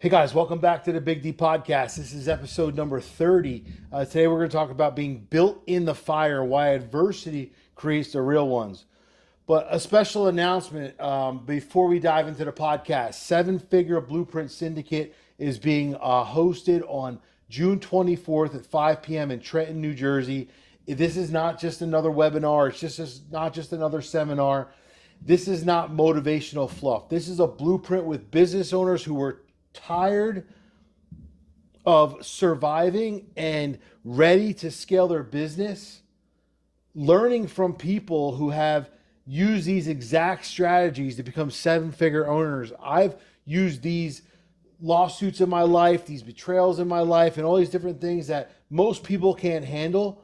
Hey guys, welcome back to the Big D Podcast. This is episode number 30. Today we're going to talk about being built in the fire, why adversity creates the real ones. But a special announcement before we dive into the podcast. Seven-figure Blueprint Syndicate is being hosted on June 24th at 5 p.m. in Trenton, New Jersey. This is not just another webinar. It's just not just another seminar. This is not motivational fluff. This is a blueprint with business owners who were tired of surviving and ready to scale their business, learning from people who have used these exact strategies to become seven-figure owners. I've used these lawsuits in my life, these betrayals in my life, and all these different things that most people can't handle.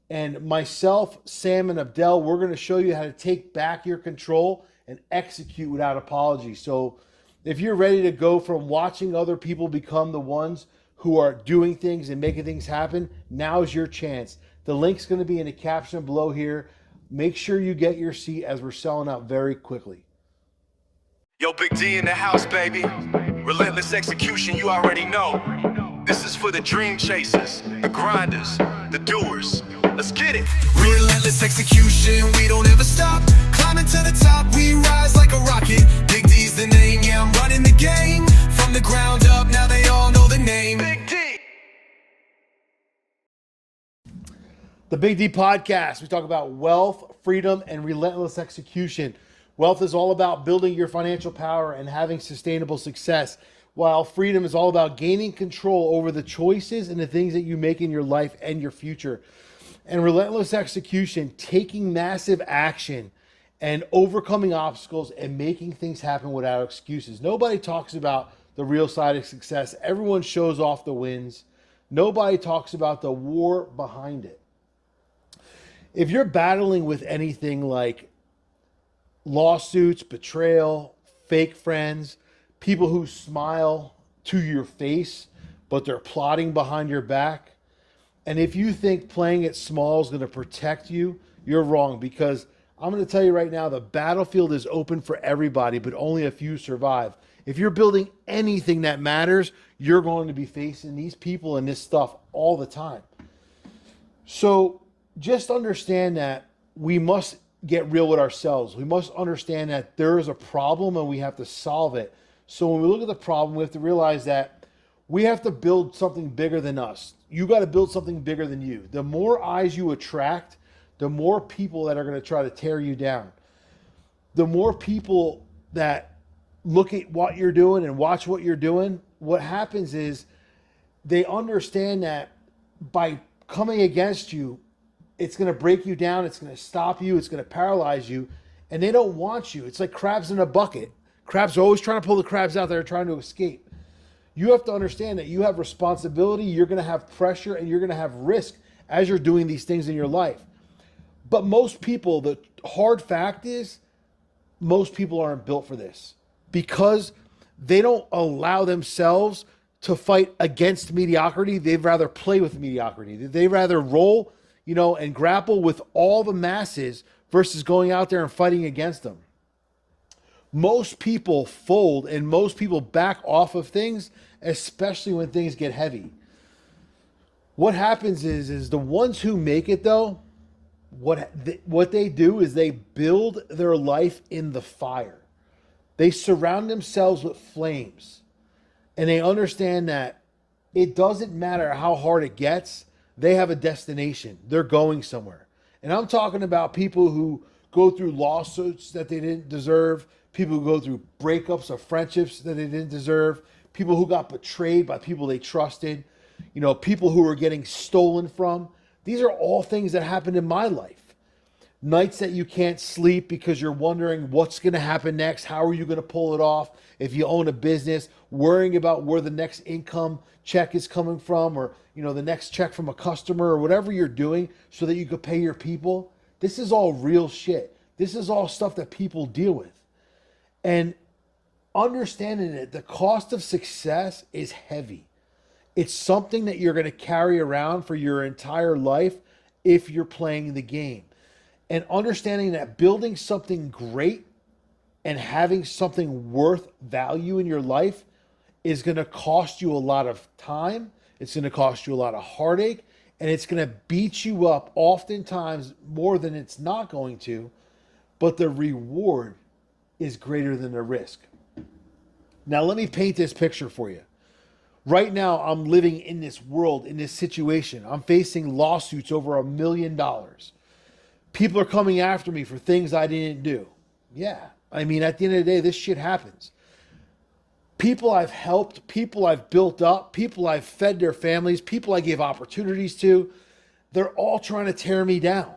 And myself, Sam, and Abdel, we're going to show you how to take back your control and execute without apology. So if you're ready to go from watching other people become the ones who are doing things and making things happen, now's your chance. The link's going to be in the caption below here. Make sure you get your seat as we're selling out very quickly. Yo, Big D in the house, baby. Relentless execution, you already know. This is for the dream chasers, the grinders, the doers. Let's get it. Relentless execution, we don't ever stop. Climbing to the top, we rise like a rocket. Big D's the name, yeah, I'm running the game. From the ground up, now they all know the name. Big D. The Big D Podcast, we talk about wealth, freedom, and relentless execution. Wealth is all about building your financial power and having sustainable success, while freedom is all about gaining control over the choices and the things that you make in your life and your future. And relentless execution, taking massive action and overcoming obstacles and making things happen without excuses. Nobody talks about the real side of success. Everyone shows off the wins. Nobody talks about the war behind it. If you're battling with anything like lawsuits, betrayal, fake friends, people who smile to your face, but they're plotting behind your back, and if you think playing it small is going to protect you, you're wrong, because I'm going to tell you right now, the battlefield is open for everybody, but only a few survive. If you're building anything that matters, you're going to be facing these people and this stuff all the time. So just understand that we must get real with ourselves. We must understand that there is a problem and we have to solve it. So when we look at the problem, we have to realize that we have to build something bigger than us. You got to build something bigger than you. The more eyes you attract, the more people that are going to try to tear you down. The more people that look at what you're doing and watch what you're doing, what happens is they understand that by coming against you, it's going to break you down, it's going to stop you, it's going to paralyze you, and they don't want you. It's like crabs in a bucket. Crabs are always trying to pull the crabs out that are trying to escape. You have to understand that you have responsibility, you're going to have pressure, and you're going to have risk as you're doing these things in your life. But most people, the hard fact is, most people aren't built for this because they don't allow themselves to fight against mediocrity. They'd rather play with mediocrity. They'd rather roll, and grapple with all the masses versus going out there and fighting against them. Most people fold and most people back off of things, especially when things get heavy. What happens is the ones who make it though, what they do is they build their life in the fire. They surround themselves with flames, and they understand that it doesn't matter how hard it gets. They have a destination. They're going somewhere. And I'm talking about people who go through lawsuits that they didn't deserve, people who go through breakups of friendships that they didn't deserve, people who got betrayed by people they trusted, people who were getting stolen from. These are all things that happened in my life. Nights that you can't sleep because you're wondering what's going to happen next. How are you going to pull it off? If you own a business, worrying about where the next income check is coming from, or the next check from a customer, or whatever you're doing so that you could pay your people. This is all real shit. This is all stuff that people deal with. And understanding that the cost of success is heavy. It's something that you're going to carry around for your entire life if you're playing the game. And understanding that building something great and having something worth value in your life is going to cost you a lot of time. It's going to cost you a lot of heartache, and it's going to beat you up oftentimes more than it's not going to, but the reward is greater than the risk. Now, let me paint this picture for you. Right now, I'm living in this world, in this situation. I'm facing lawsuits over $1 million. People are coming after me for things I didn't do. Yeah, I mean, at the end of the day, this shit happens. People I've helped, people I've built up, people I've fed their families, people I gave opportunities to, they're all trying to tear me down.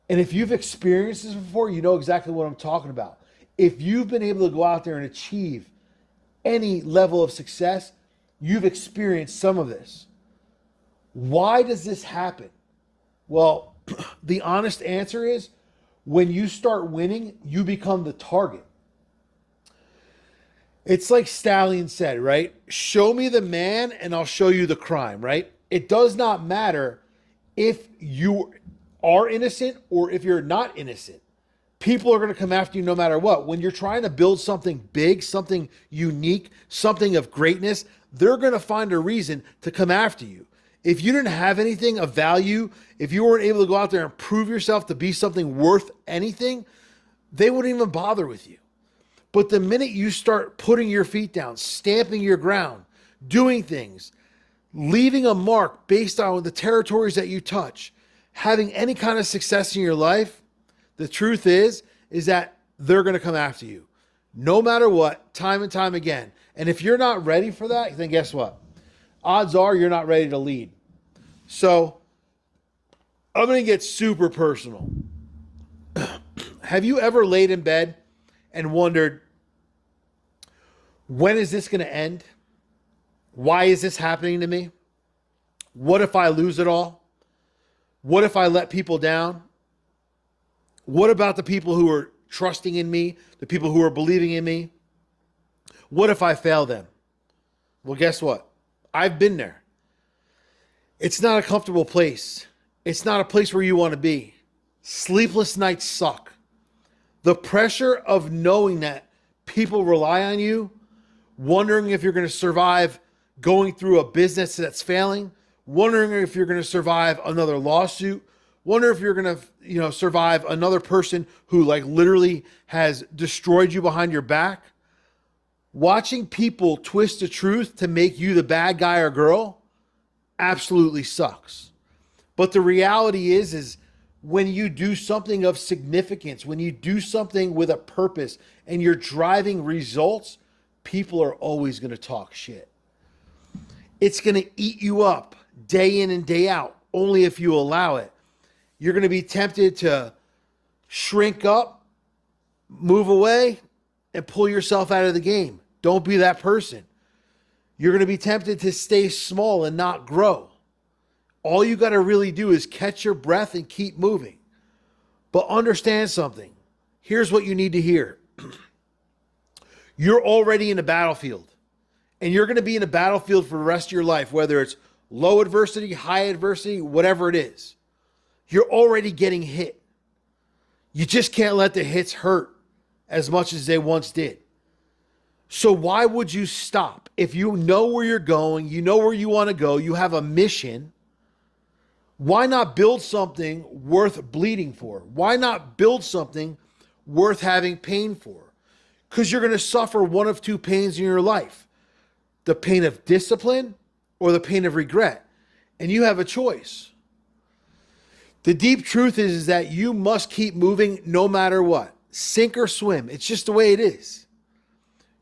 And if you've experienced this before, you know exactly what I'm talking about. If you've been able to go out there and achieve any level of success, you've experienced some of this. Why does this happen? Well, the honest answer is when you start winning, you become the target. It's like Stallion said, right? Show me the man and I'll show you the crime, right? It does not matter if you are innocent or if you're not innocent. People are going to come after you no matter what. When you're trying to build something big, something unique, something of greatness, they're going to find a reason to come after you. If you didn't have anything of value, if you weren't able to go out there and prove yourself to be something worth anything, they wouldn't even bother with you. But the minute you start putting your feet down, stamping your ground, doing things, leaving a mark based on the territories that you touch, having any kind of success in your life, the truth is that they're going to come after you. No matter what, time and time again. And if you're not ready for that, then guess what? Odds are you're not ready to lead. So I'm going to get super personal. Have you ever laid in bed and wondered, when is this going to end? Why is this happening to me? What if I lose it all? What if I let people down? What about the people who are trusting in me, the people who are believing in me? What if I fail them? Well, guess what? I've been there. It's not a comfortable place. It's not a place where you want to be. Sleepless nights suck. The pressure of knowing that people rely on you, wondering if you're going to survive going through a business that's failing, wondering if you're going to survive another lawsuit, wonder if you're going to, survive another person who like literally has destroyed you behind your back. Watching people twist the truth to make you the bad guy or girl absolutely sucks. But the reality is when you do something of significance, when you do something with a purpose and you're driving results, people are always going to talk shit. It's going to eat you up day in and day out, only if you allow it. You're going to be tempted to shrink up, move away, and pull yourself out of the game. Don't be that person. You're going to be tempted to stay small and not grow. All you got to really do is catch your breath and keep moving. But understand something. Here's what you need to hear. You're already in a battlefield. And you're going to be in a battlefield for the rest of your life, whether it's low adversity, high adversity, whatever it is. You're already getting hit. You just can't let the hits hurt as much as they once did. So why would you stop? If you know where you're going, you know where you want to go, you have a mission, why not build something worth bleeding for? Why not build something worth having pain for? Because you're going to suffer one of two pains in your life. The pain of discipline or the pain of regret. And you have a choice. The deep truth is that you must keep moving no matter what. Sink or swim. It's just the way it is.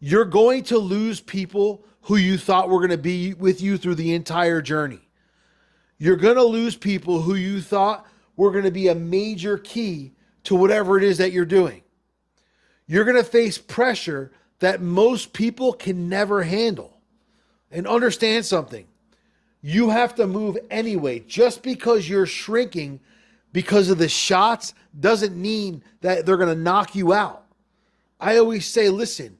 You're going to lose people who you thought were going to be with you through the entire journey. You're going to lose people who you thought were going to be a major key to whatever it is that you're doing. You're going to face pressure that most people can never handle. And understand something. You have to move anyway. Just because you're shrinking because of the shots doesn't mean that they're going to knock you out. I always say, listen,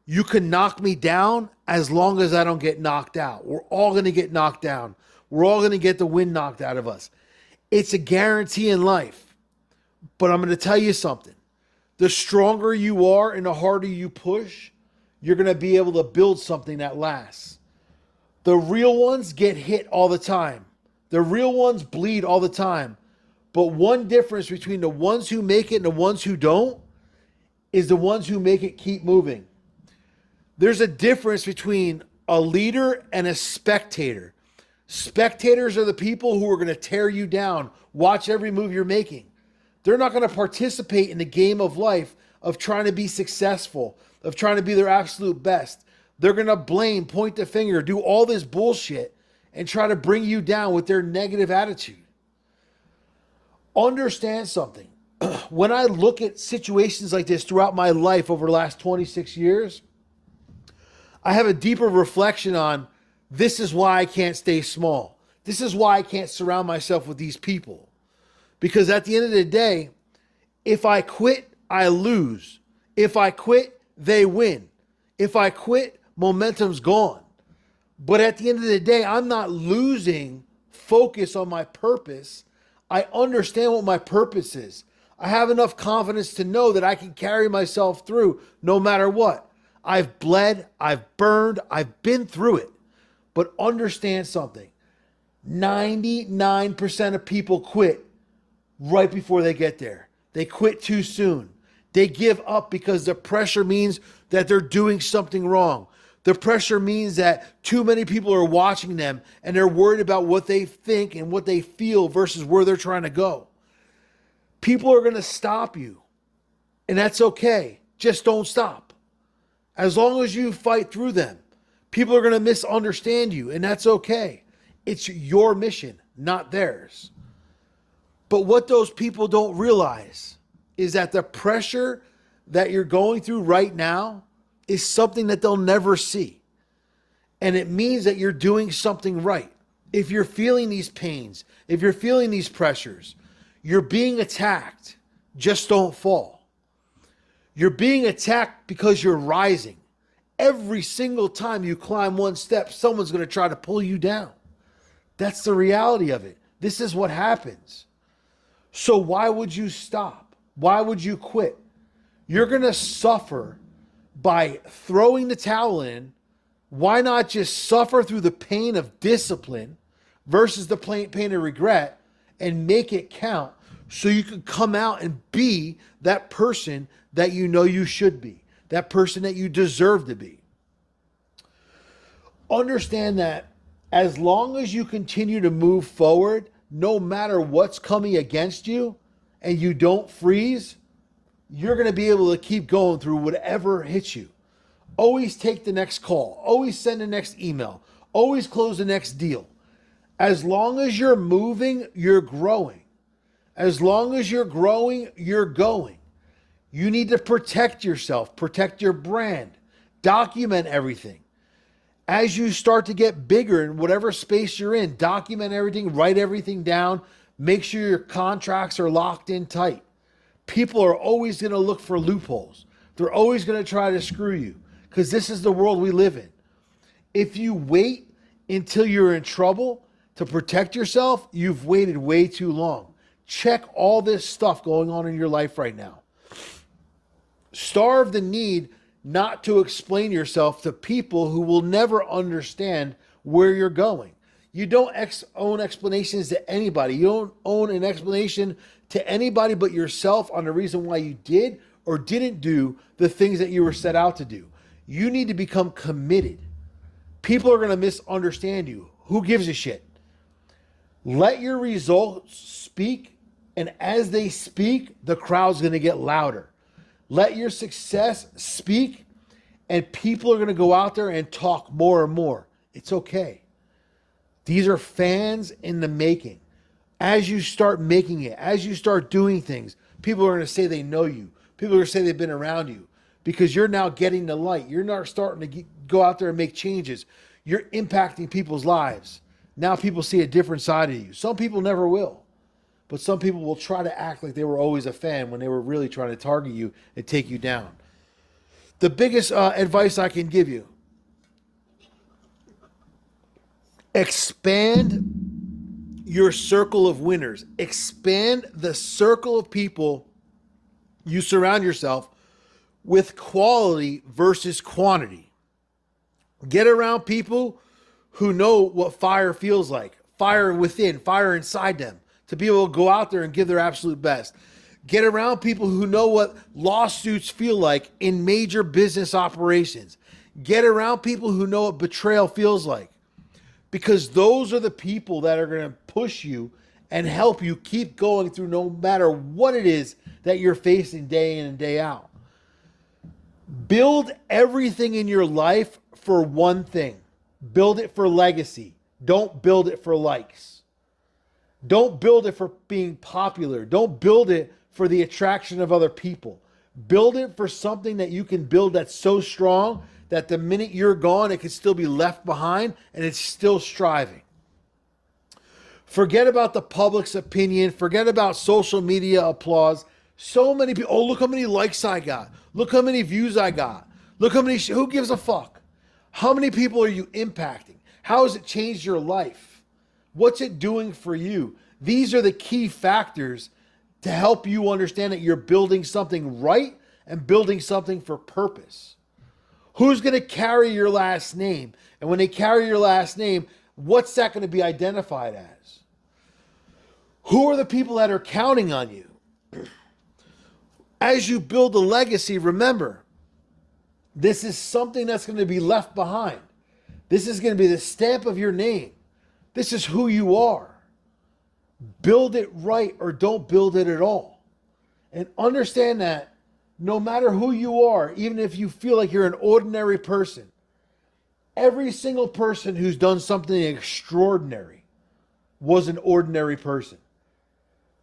you can knock me down as long as I don't get knocked out. We're all going to get knocked down. We're all going to get the wind knocked out of us. It's a guarantee in life. But I'm going to tell you something. The stronger you are and the harder you push, you're going to be able to build something that lasts. The real ones get hit all the time. The real ones bleed all the time. But one difference between the ones who make it and the ones who don't is the ones who make it keep moving. There's a difference between a leader and a spectator. Spectators are the people who are going to tear you down, watch every move you're making. They're not going to participate in the game of life of trying to be successful, of trying to be their absolute best. They're going to blame, point the finger, do all this bullshit and try to bring you down with their negative attitude. Understand something. When I look at situations like this throughout my life over the last 26 years, I have a deeper reflection on this is why I can't stay small. This is why I can't surround myself with these people. Because at the end of the day, if I quit, I lose. If I quit, they win. If I quit, momentum's gone. But at the end of the day, I'm not losing focus on my purpose. I understand what my purpose is. I have enough confidence to know that I can carry myself through no matter what. I've bled, I've burned, I've been through it. But understand something. 99% of people quit right before they get there. They quit too soon. They give up because the pressure means that they're doing something wrong. The pressure means that too many people are watching them and they're worried about what they think and what they feel versus where they're trying to go. People are going to stop you, and that's okay. Just don't stop. As long as you fight through them, people are going to misunderstand you, and that's okay. It's your mission, not theirs. But what those people don't realize is that the pressure that you're going through right now is something that they'll never see. And it means that you're doing something right. If you're feeling these pains, if you're feeling these pressures, you're being attacked. Just don't fall. You're being attacked because you're rising. Every single time you climb one step, someone's going to try to pull you down. That's the reality of it. This is what happens. So why would you stop? Why would you quit? You're going to suffer by throwing the towel in. Why not just suffer through the pain of discipline versus the pain of regret and make it count so you can come out and be that person that you know you should be, that person that you deserve to be. Understand that as long as you continue to move forward, no matter what's coming against you, and you don't freeze, you're going to be able to keep going through whatever hits you. Always take the next call. Always send the next email. Always close the next deal. As long as you're moving, you're growing. As long as you're growing, you're going. You need to protect yourself, protect your brand, document everything. As you start to get bigger in whatever space you're in, document everything, write everything down, make sure your contracts are locked in tight. People are always going to look for loopholes. They're always going to try to screw you because this is the world we live in. If you wait until you're in trouble to protect yourself, you've waited way too long. Check all this stuff going on in your life right now. Starve the need not to explain yourself to people who will never understand where you're going. You don't own explanations to anybody. You don't own an explanation to anybody but yourself on the reason why you did or didn't do the things that you were set out to do. You need to become committed. People are going to misunderstand you. Who gives a shit? Let your results speak, and as they speak, the crowd's going to get louder. Let your success speak, and people are going to go out there and talk more and more. It's okay. These are fans in the making. As you start making it, as you start doing things, people are going to say they know you. People are going to say they've been around you because you're now getting the light. You're not starting to go out there and make changes. You're impacting people's lives. Now people see a different side of you. Some people never will, but some people will try to act like they were always a fan when they were really trying to target you and take you down. The biggest advice I can give you: expand your circle of winners. Expand the circle of people you surround yourself with quality versus quantity. Get around people who know what fire feels like, fire within, fire inside them, to be able to go out there and give their absolute best. Get around people who know what lawsuits feel like in major business operations. Get around people who know what betrayal feels like, because those are the people that are going to push you and help you keep going through no matter what it is that you're facing day in and day out. Build everything in your life for one thing. Build it for legacy. Don't build it for likes. Don't build it for being popular. Don't build it for the attraction of other people. Build it for something that you can build that's so strong that the minute you're gone, it can still be left behind and it's still striving. Forget about the public's opinion. Forget about social media applause. So many people, oh, look how many likes I got. Look how many views I got. Look how many, who gives a fuck? How many people are you impacting? How has it changed your life? What's it doing for you? These are the key factors to help you understand that you're building something right and building something for purpose. Who's going to carry your last name? And when they carry your last name, what's that going to be identified as? Who are the people that are counting on you? As you build a legacy, remember, this is something that's going to be left behind. This is going to be the stamp of your name. This is who you are. Build it right or don't build it at all. And understand that no matter who you are, even if you feel like you're an ordinary person, every single person who's done something extraordinary was an ordinary person.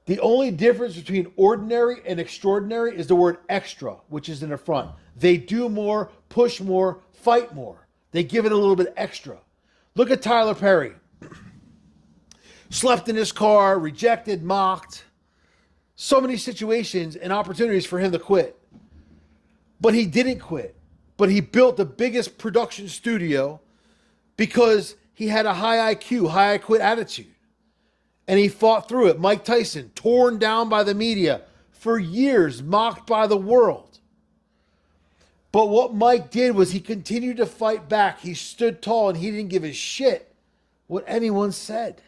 The only difference between ordinary and extraordinary is the word extra, which is in the front. They do more, push more, fight more. They give it a little bit extra. Look at Tyler Perry. Slept in his car, rejected, mocked. So many situations and opportunities for him to quit. But he didn't quit. But he built the biggest production studio because he had a high IQ, high I quit attitude. And he fought through it. Mike Tyson, torn down by the media for years, mocked by the world. But what Mike did was he continued to fight back. He stood tall and he didn't give a shit what anyone said.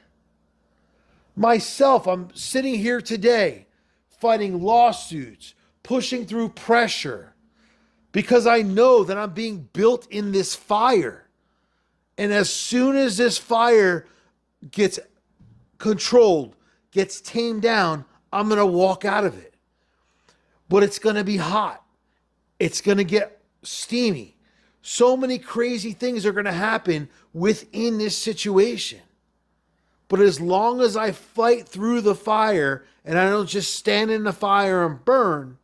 Myself, I'm sitting here today fighting lawsuits, pushing through pressure, because I know that I'm being built in this fire. And as soon as this fire gets controlled, gets tamed down, I'm going to walk out of it. But it's going to be hot. It's going to get steamy. So many crazy things are going to happen within this situation. But as long as I fight through the fire and I don't just stand in the fire and burn,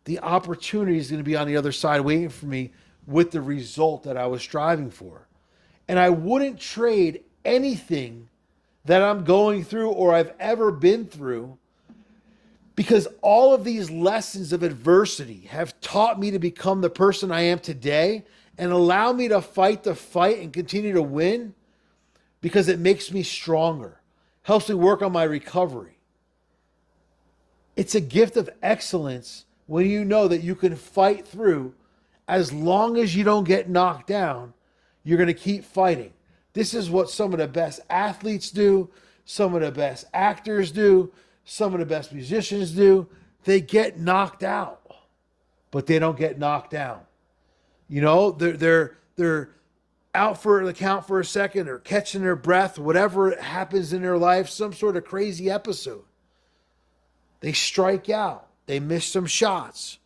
the opportunity is going to be on the other side waiting for me with the result that I was striving for. And I wouldn't trade anything that I'm going through or I've ever been through, because all of these lessons of adversity have taught me to become the person I am today and allow me to fight the fight and continue to win, because it makes me stronger, helps me work on my recovery. It's a gift of excellence when you know that you can fight through. As long as you don't get knocked down, you're going to keep fighting. This is what some of the best athletes do, some of the best actors do, some of the best musicians do. They get knocked out, but they don't get knocked down. You know, they're out for the count for a second or catching their breath, whatever happens in their life, some sort of crazy episode. They strike out. They miss some shots.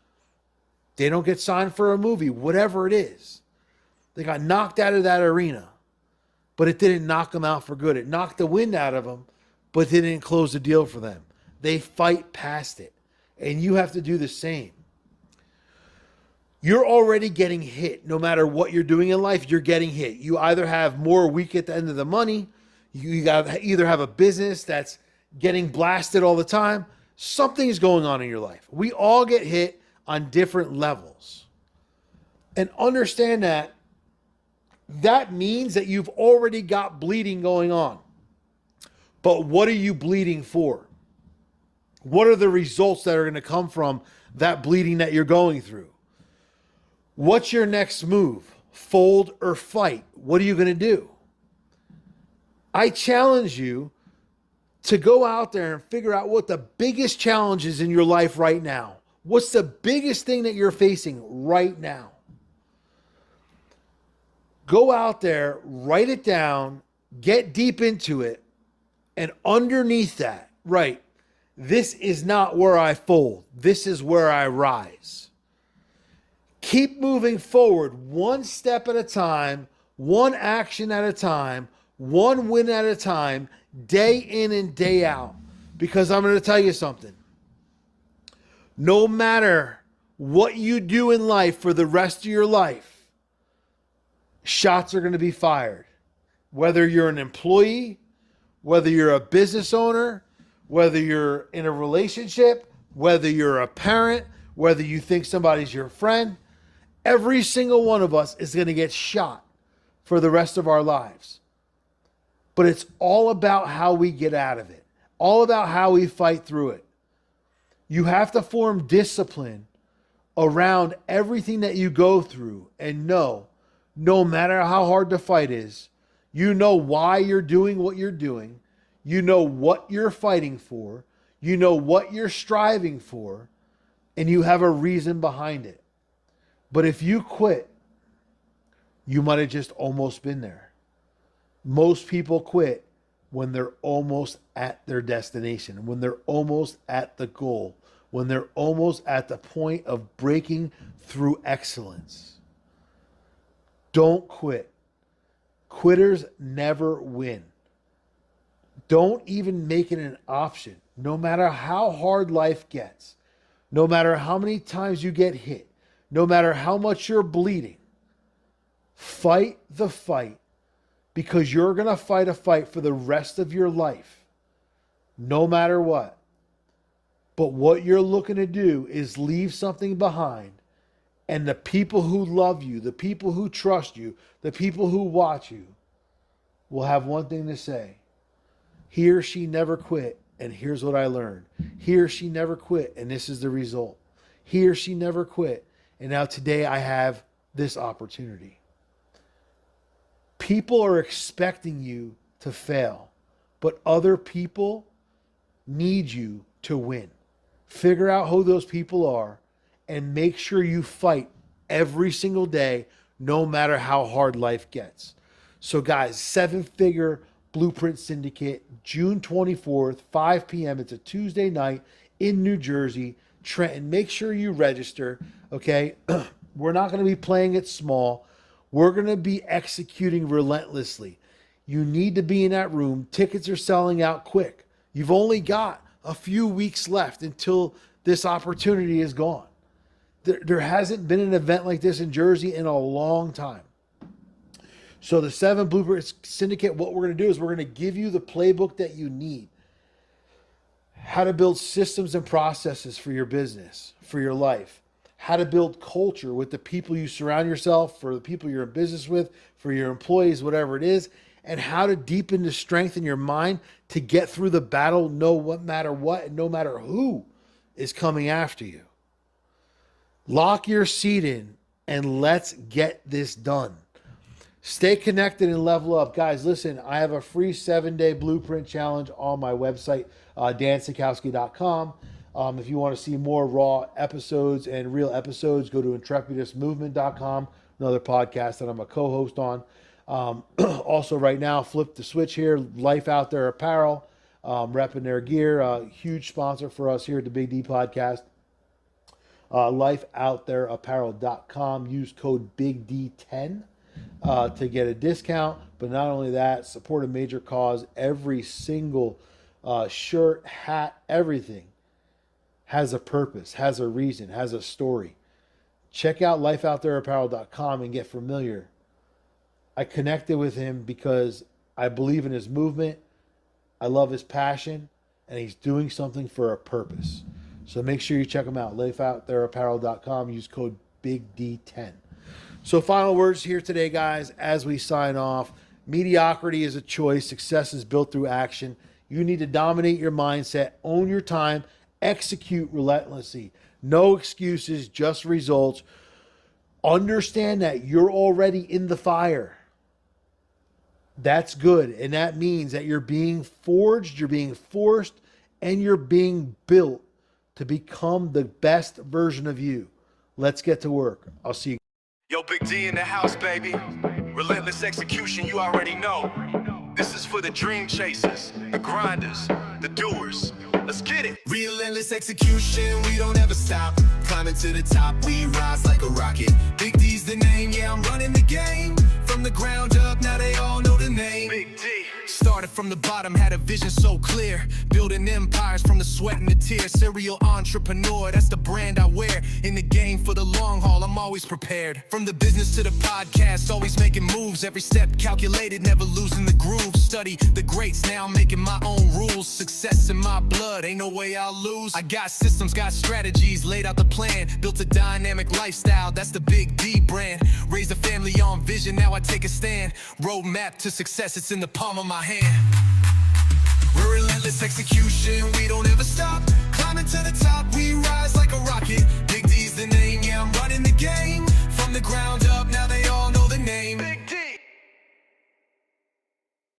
They don't get signed for a movie, whatever it is. They got knocked out of that arena, but it didn't knock them out for good. It knocked the wind out of them, but it didn't close the deal for them. They fight past it, and you have to do the same. You're already getting hit. No matter what you're doing in life, you're getting hit. You either have more week at the end of the money, you either have a business that's getting blasted all the time. Something's going on in your life. We all get hit on different levels. And understand that means that you've already got bleeding going on. But what are you bleeding for? What are the results that are going to come from that bleeding that you're going through? What's your next move? Fold or fight? What are you going to do? I challenge you to go out there and figure out what the biggest challenge is in your life right now. What's the biggest thing that you're facing right now? Go out there, write it down, get deep into it, and underneath that, right, this is not where I fold. This is where I rise. Keep moving forward one step at a time, one action at a time, one win at a time, day in and day out. Because I'm going to tell you something. No matter what you do in life for the rest of your life, shots are going to be fired. Whether you're an employee, whether you're a business owner, whether you're in a relationship, whether you're a parent, whether you think somebody's your friend, every single one of us is going to get shot for the rest of our lives. But it's all about how we get out of it, all about how we fight through it. You have to form discipline around everything that you go through and know, no matter how hard the fight is, you know why you're doing what you're doing. You know what you're fighting for. You know what you're striving for. And you have a reason behind it. But if you quit, you might have just almost been there. Most people quit when they're almost at their destination, when they're almost at the goal, when they're almost at the point of breaking through excellence. Don't quit. Quitters never win. Don't even make it an option. No matter how hard life gets, no matter how many times you get hit, no matter how much you're bleeding, fight the fight, because you're going to fight a fight for the rest of your life, no matter what. But what you're looking to do is leave something behind, and the people who love you, the people who trust you, the people who watch you will have one thing to say. He or she never quit, and here's what I learned. He or she never quit, and this is the result. He or she never quit, and now today I have this opportunity. People are expecting you to fail, but other people need you to win. Figure out who those people are and make sure you fight every single day, no matter how hard life gets. So guys, 7-figure Blueprint Syndicate, June 24th, 5 p.m. It's a Tuesday night in New Jersey, Trenton. Make sure you register, okay? We're not going to be playing it small. We're going to be executing relentlessly. You need to be in that room. Tickets are selling out quick. You've only got a few weeks left until this opportunity is gone. There hasn't been an event like this in Jersey in a long time. So the 7 Blueprint Syndicate, what we're going to do is we're going to give you the playbook that you need. How to build systems and processes for your business, for your life. How to build culture with the people you surround yourself, for the people you're in business with, for your employees, whatever it is. And how to deepen the strength in your mind to get through the battle, no matter what, and no matter who is coming after you. Lock your seat in and let's get this done. Stay connected and level up. Guys, listen, I have a free 7-day blueprint challenge on my website, dansikowski.com. If you want to see more raw episodes and real episodes, go to intrepidusmovement.com, another podcast that I'm a co-host on. Also right now, flip the switch here, Life Out There Apparel, repping their gear, a huge sponsor for us here at the Big D Podcast. Lifeoutthereapparel.com. Use code BIGD10 to get a discount. But not only that, support a major cause. Every single shirt, hat, everything has a purpose, has a reason, has a story. Check out lifeoutthereapparel.com and get familiar. I connected with him because I believe in his movement. I love his passion, and he's doing something for a purpose. So make sure you check him out. Lifeoutthereapparel.com. Use code BIGD10. So final words here today, guys, as we sign off. Mediocrity is a choice. Success is built through action. You need to dominate your mindset, own your time, execute relentlessly. No excuses, just results. Understand that you're already in the fire. That's good. And that means that you're being forged, you're being forced, and you're being built to become the best version of you. Let's get to work. I'll see you. Yo, Big D in the house, baby. Relentless execution, you already know. This is for the dream chasers, the grinders, the doers. Let's get it. Relentless execution, we don't ever stop. Climbing to the top, we rise like a rocket. Big D's the name, yeah, I'm running the game. From the ground up, now they all know the name. Big D. Started from the bottom, had a vision so clear. Building empires from the sweat and the tears. Serial entrepreneur, that's the brand I wear. In the game for the long haul, I'm always prepared. From the business to the podcast, always making moves. Every step calculated, never losing the groove. Study the greats, now I'm making my own rules. Success in my blood, ain't no way I'll lose. I got systems, got strategies, laid out the plan. Built a dynamic lifestyle, that's the Big D brand. Raised a family on vision, now I take a stand. Roadmap to success, it's in the palm of my hand. We're relentless execution, we don't ever stop. Climbing to the top, we rise like a rocket. Big D's the name, yeah, I'm running the game. From the ground up, now they